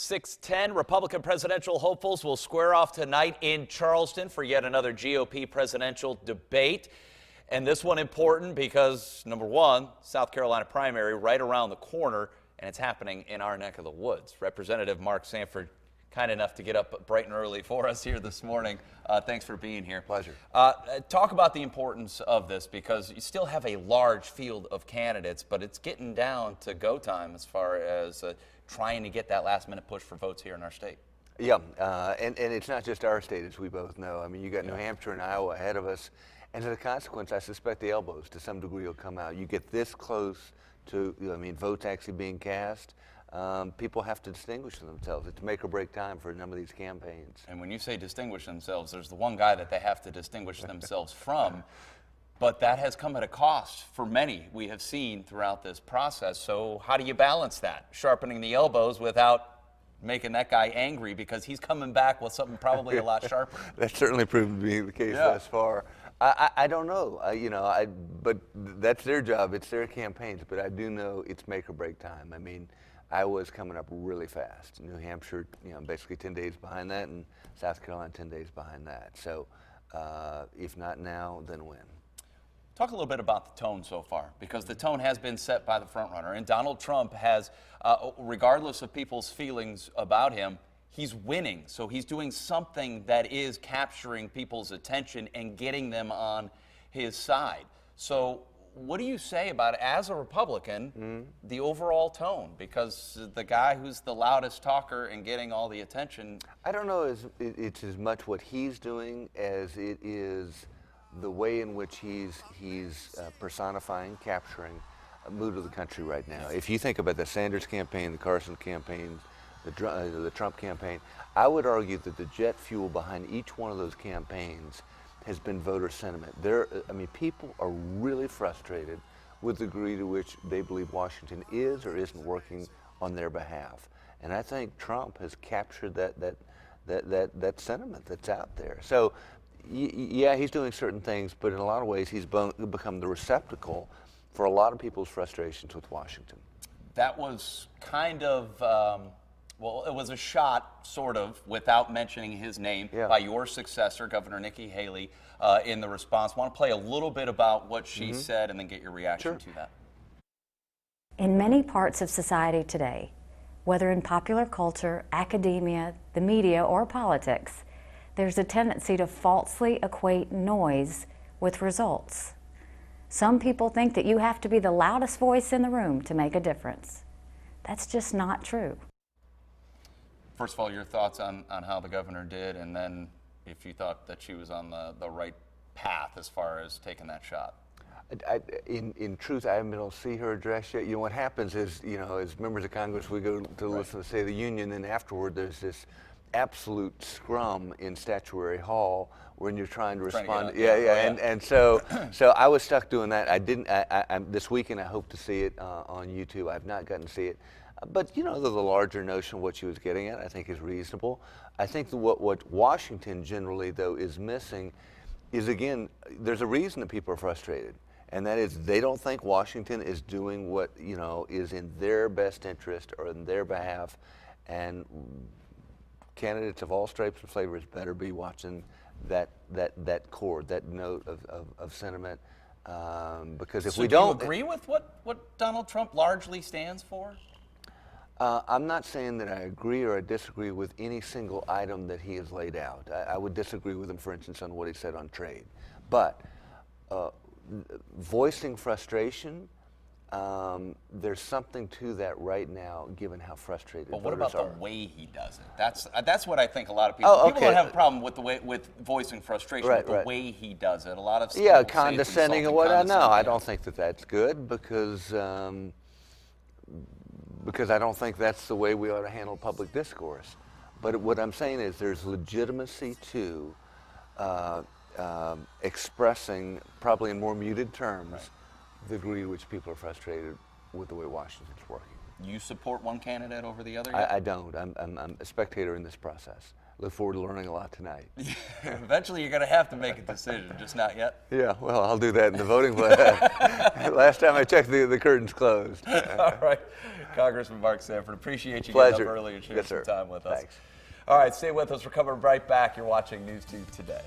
6:10, Republican presidential hopefuls will square off tonight in Charleston for yet another GOP presidential debate. And this one important because, number one, South Carolina primary right around the corner, and it's happening in our neck of the woods. Representative Mark Sanford, kind enough to get up bright and early for us here this morning. Thanks for being here. Pleasure. Talk about the importance of this, because you still have a large field of candidates, but it's getting down to go time as far as trying to get that last minute push for votes here in our state. Yeah, and it's not just our state, as we both know. I mean, you got New Hampshire and Iowa ahead of us, and as a consequence, I suspect the elbows to some degree will come out. You get this close to, votes actually being cast. People have to distinguish themselves. It's make or break time for a number of these campaigns. And when you say distinguish themselves, there's the one guy that they have to distinguish themselves from, but that has come at a cost for many we have seen throughout this process. So how do you balance that? Sharpening the elbows without making that guy angry because he's coming back with something probably a lot sharper. That's certainly proven to be the case thus far. I don't know, but that's their job. It's their campaigns. But I do know it's make or break time. I mean, Iowa's coming up really fast. New Hampshire, basically 10 days behind that, and South Carolina 10 days behind that. So if not now, then when? Talk a little bit about the tone so far, because the tone has been set by the frontrunner, and Donald Trump has, regardless of people's feelings about him, he's winning. So he's doing something that is capturing people's attention and getting them on his side. So what do you say about, as a Republican, the overall tone? Because the guy who's the loudest talker and getting all the attention. I don't know it's as much what he's doing as it is the way in which he's personifying, capturing a mood of the country right now. If you think about the Sanders campaign, the Carson campaign, the Trump campaign, I would argue that the jet fuel behind each one of those campaigns has been voter sentiment. People are really frustrated with the degree to which they believe Washington is or isn't working on their behalf. And I think Trump has captured that sentiment that's out there. So, yeah, he's doing certain things, but in a lot of ways he's become the receptacle for a lot of people's frustrations with Washington. That was kind of, it was a shot, sort of, without mentioning his name, by your successor, Governor Nikki Haley, in the response. I want to play a little bit about what she said and then get your reaction to that. In many parts of society today, whether in popular culture, academia, the media, or politics, there's a tendency to falsely equate noise with results. Some people think that you have to be the loudest voice in the room to make a difference. That's just not true. First of all, your thoughts on how the governor did, and then if you thought that she was on the right path as far as taking that shot. In truth, I haven't been able to see her address yet. What happens is, as members of Congress, we go to listen to, say, the Union, and afterward there's this absolute scrum in Statuary Hall when you're trying to respond. And so I was stuck doing that. I didn't. This weekend I hope to see it on YouTube. I've not gotten to see it, but the larger notion of what she was getting at, I think, is reasonable. I think that what Washington generally, though, is missing is, again, there's a reason that people are frustrated, and that is they don't think Washington is doing what is in their best interest or in their behalf, and candidates of all stripes and flavors better be watching that chord, that note of sentiment, because if we don't, do you agree with what Donald Trump largely stands for? I'm not saying that I agree or I disagree with any single item that he has laid out. I would disagree with him, for instance, on what he said on trade, but voicing frustration. There's something to that right now, given how frustrated voters are. But what about the way he does it? That's what I think a lot of people. People don't have a problem with with voicing frustration, with the way he does it. A lot of condescending and what I know. I don't think that that's good because I don't think that's the way we ought to handle public discourse. But what I'm saying is there's legitimacy to expressing, probably in more muted terms, the degree to which people are frustrated with the way Washington's working. You support one candidate over the other? I don't. I'm a spectator in this process. look forward to learning a lot tonight. Eventually, you're going to have to make a decision, just not yet. Yeah, well, I'll do that in the voting. Last time I checked, the curtain's closed. All right. Congressman Mark Sanford, appreciate you Pleasure. getting up early and sharing Yes, some sir. time with us. Thanks. All right, stay with us. We're coming right back. You're watching News 2 Today.